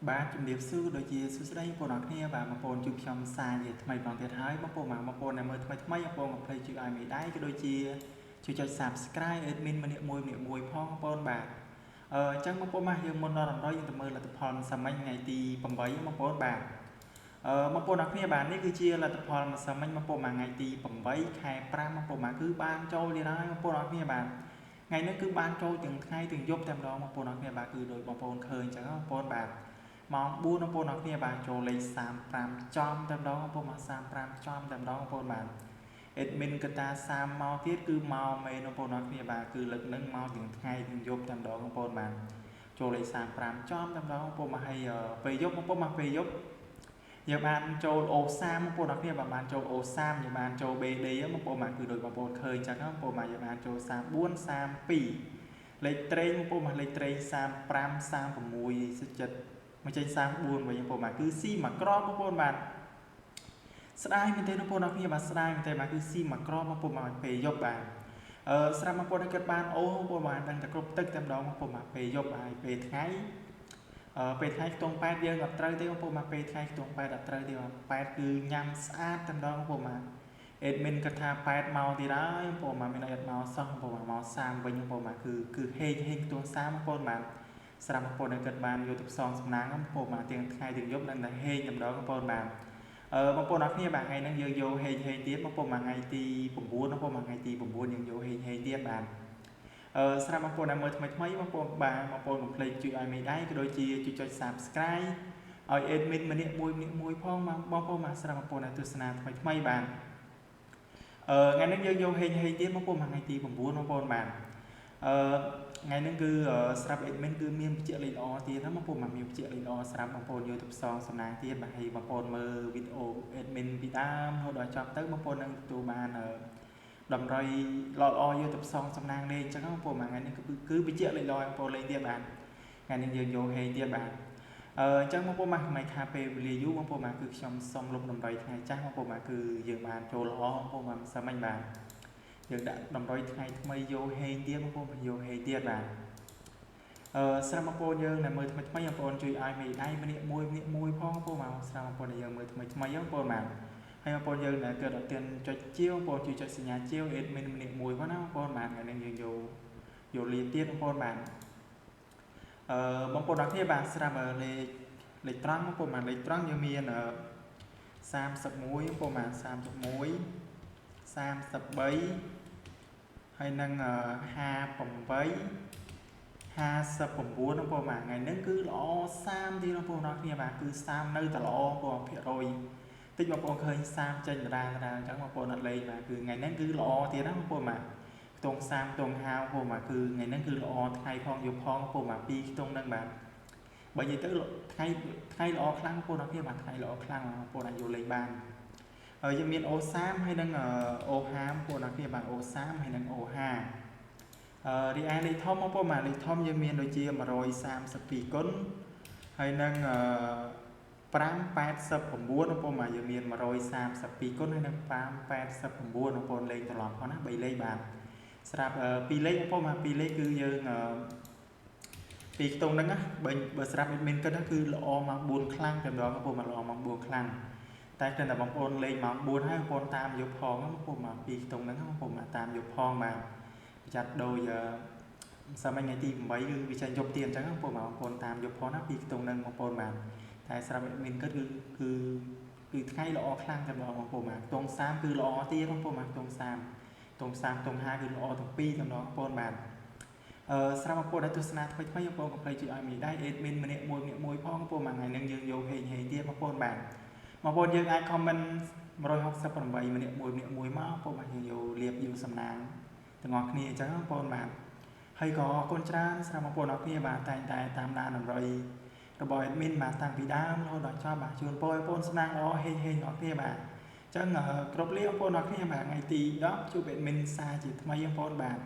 បាទជំរាបសួរដូចជាសួស្តីបងប្អូនអរគ្នាបាទបងប្អូនជួបខ្ញុំសារជាថ្មីម្ដងទៀតហើយបងប្អូនដែលមើលថ្មីបងប្អូនកុំភ្លេចជួយឲ្យមេដៃក៏ដូចជាជួយចុច Subscribe admin ម្នាក់មួយផងបងប្អូនបាទអញ្ចឹងបងប្អូនមកយើងមុនដល់រំដោយយើងទៅមើលលទ្ធផលសាមញ្ញថ្ងៃទី8បងប្អូនបាទបងប្អូនអរគ្នាបាទនេះគឺជាលទ្ធផលសាមញ្ញបងប្អូនមកថ្ងៃទី8ខែ5បងប្អូនមកគឺបានចូលទៀតហើយបងប្អូនអរគ្នាបាទថ្ងៃនេះគឺបានចូលទាំងថ្ងៃទាំងយប់តែម្ដងបងប្អូនអរគ្នាបាទគឺដោយបងប្អូនឃើញអញ្ចឹងបងប្អូនបាទម៉ោង4បងប្អូនអរគ្នាបាទចូលលេខ35ចំតែម្ដងបងប្អូនមក35ចំតែម្ដងបងប្អូនបាទ admin កតា30មកទៀតគឺមកមេបងប្អូនអរគ្នាបាទគឺលើកនឹងមកទាំងថ្ងៃទាំងយប់តែម្ដងបងប្អូនបាទចូលលេខ35ចំតែម្ដងបងប្អូនមកឲ្យពេលយប់បងប្អូនមកពេលយប់យើងបានចូលអូ30បងប្អូនអរគ្នាបានចូលអូ30យើងបានចូល BD បងប្អូនមកគឺដោយបងប្អូនឃើញចឹងបងប្អូនមកយើងបានចូល34 32លេខត្រេងបងប្អូនមកលេខត្រេង35 36សិចិត្តមកចេញ34វិញបងប្អូនបាទគឺស៊ីមួយក្របបងប្អូនបាទស្ដាយមែនទេបងប្អូនអរគ្នាបាទស្ដាយមែនទេបាទគឺស៊ីមួយក្របបងប្អូនមកពេលយប់បាទស្រាប់បងប្អូនគិតបានអូបងប្អូនបានដឹងតែគ្រប់ទឹកតែម្ដងបងប្អូនមកពេលយប់ហើយពេលថ្ងៃពេលថ្ងៃខ្ទង់8យើងអត់ត្រូវទេបងប្អូនមកពេលថ្ងៃខ្ទង់8អត់ត្រូវទេ8គឺញ៉ាំស្អាតតែម្ដងបងប្អូនមកadmin គាត់ថា8មកទៀតហើយបងប្អូនមកមានអត់មកសោះបងប្អូនមក30វិញបងប្អូនមកគឺហេងខ្ទង់30បងប្អូនមកស្រាប់បងប្អូនដែលគាត់បានយកទៅផ្សងសំណាងបងប្អូនមកទាំងថ្ងៃទាំងយប់នឹងតែហេងតែម្ដងបងប្អូនបាទបងប្អូនអរគ្នាបាទថ្ងៃហ្នឹងយើងយកហេងទៀតបងប្អូនមកថ្ងៃទី9បងប្អូនមកថ្ងៃទី9យើងយកហេងទៀតបាទស្រាប់បងប្អូនដែលមើលថ្មីបងប្អូនបាទបងប្អូនកុំភ្លេចជួយឲ្យមេដៃក៏ដូចជាជួយចុច Subscribe ឲ្យ admin ម្នាក់មួយផងបងប្អូនមកស្រាប់បងប្អូនដែលទស្សនាថ្មីបាទថ្ងៃនេះយើងយកហេងទៀតបងប្អូនមកថ្ងៃទី9បងប្អូនបាទថ្ងៃនេះគឺស្រាប់ admin គឺមានបញ្ជាក់លេខល្អទៀតណាបងប្អូនមកមានបញ្ជាក់លេខល្អស្រាប់បងប្អូនយកទៅផ្សងសំណាងទៀតបាទហើយបងប្អូនមើលវីដេអូ admin ពីដើមរហូតដល់ចប់ទៅបងប្អូននឹងទទួលបានតម្រុយល្អយកទៅផ្សងសំណាងលេងអញ្ចឹងបងប្អូនថ្ងៃនេះគឺបញ្ជាក់លេខល្អបងប្អូនលេងទៀតបាទថ្ងៃនេះយើងយកហេងទៀតបាទអញ្ចឹងបងប្អូនមកមិនខាពេលវេលាយូរបងប្អូនមកគឺខ្ញុំសុំលុបតម្រុយថ្ងៃចាស់បងប្អូនមកគឺយើងបានចូលល្អបងប្អូនមកសាមញ្ញបាទយើងដាក់តម្រុយថ្ងៃថ្មីយកហេងទៀតបងប្អូនយកហេងទៀតបាទស្រាប់បងប្អូនយើងដែលមើលថ្មីបងប្អូនជួយឲ្យមេដៃម្នាក់មួយផងបងប្អូនមកស្រាប់បងប្អូនយើងមើលថ្មីបងប្អូនមកហើយបងប្អូនយើងដែលគាត់អត់ទាន់ចុចជាវបងប្អូនជួយចុចសញ្ញាជាវ admin ម្នាក់មួយផងណាបងប្អូនបាទថ្ងៃនេះយើងយកលៀនទៀតបងប្អូនបាទបងប្អូនអរគ្នាបាទស្រាប់លេខត្រង់បងប្អូនបាទលេខត្រង់យើងមាន31បងប្អូនបាទ31 33ហើយនឹង58 59បងប្អូនបាទថ្ងៃនេះគឺល្អ30ទៀតបងប្អូនអរគ្នាបាទគឺ30នៅតែល្អបងប្អូនភាគរយតិចបងប្អូនឃើញ30ចេញដដែលអញ្ចឹងបងប្អូនអត់លេងបាទគឺថ្ងៃនេះគឺល្អទៀតណាបងប្អូនបាទខ្ទង់30ខ្ទង់50បងប្អូនបាទគឺថ្ងៃនេះគឺល្អថ្ងៃផងយប់ផងបងប្អូនបាទ2ខ្ទង់ហ្នឹងបាទបើនិយាយទៅថ្ងៃល្អខ្លាំងបងប្អូនអរគ្នាបាទថ្ងៃល្អខ្លាំងបងប្អូនអាចយកលេងបានហើយយើងមានអូ30ហើយនឹងអូ50បងប្អូនអរគ្នាបាទអូ30ហើយនឹងអូ50រីឯលេខធំបងប្អូនបាទលេខធំយើងមានដូចជា132គុណហើយនឹង589បងប្អូនបាទយើងមាន132គុណហើយនឹង589បងប្អូនលេខត្រឡប់ផងណា3លេខបាទស្រាប់2លេខបងប្អូនបាទ2លេខគឺយើងពីខ្ទង់ហ្នឹងណាបើស្រាប់ admin គិតគឺល្អមក4ខ្លាំងតែម្ដងបងប្អូនមកល្អមក4ខ្លាំងតែគ្រាន់តែបងប្អូនលេងមក4ហើយបងប្អូនតាមយកផងបងប្អូនមកពីខ្ទង់ហ្នឹងបងប្អូនមកតាមយកផងបាទប្រយ័ត្នដូចសាមញ្ញថ្ងៃទី8គឺវាចេញយកទៀតអញ្ចឹងបងប្អូនតាមយកផងណាពីខ្ទង់ហ្នឹងបងប្អូនបាទតែស្រាប់ admin គិតគឺថ្ងៃល្អខ្លាំងតែម្ដងបងប្អូនបាទខ្ទង់30គឺល្អទៀតបងប្អូនបាទខ្ទង់30ខ្ទង់50គឺល្អទាំងពីរតែម្ដងបងប្អូនបាទស្រាប់បងប្អូនដែលទស្សនាថ្មីបងប្អូនកុំភ្លេចជួយឲ្យមីដៃ admin ម្នាក់មួយផងបងប្អូនមួយថ្ងៃនេះយើងយកហេងទៀតបងប្អូនបាទបងប្អូនយើងអាច comment 168ម្នាក់មួយមកបងប្អូនបាទយើងយកលៀបយកសំណាងទាំងអស់គ្នាអញ្ចឹងបងប្អូនបាទហើយក៏អរគុណច្រើនស្រាប់បងប្អូនអរគ្នាបាទតែងតែតាមដានតម្រុយរបស់ admin បាទតាំងពីដើមរហូតដល់ចប់បាទជូនពរបងប្អូនសំណាងល្អហេងអរគ្នាបាទអញ្ចឹងគ្រប់លាបងប្អូនអរគ្នាបាទថ្ងៃទី10ជួប admin សារជាថ្មីបងប្អូនបាទ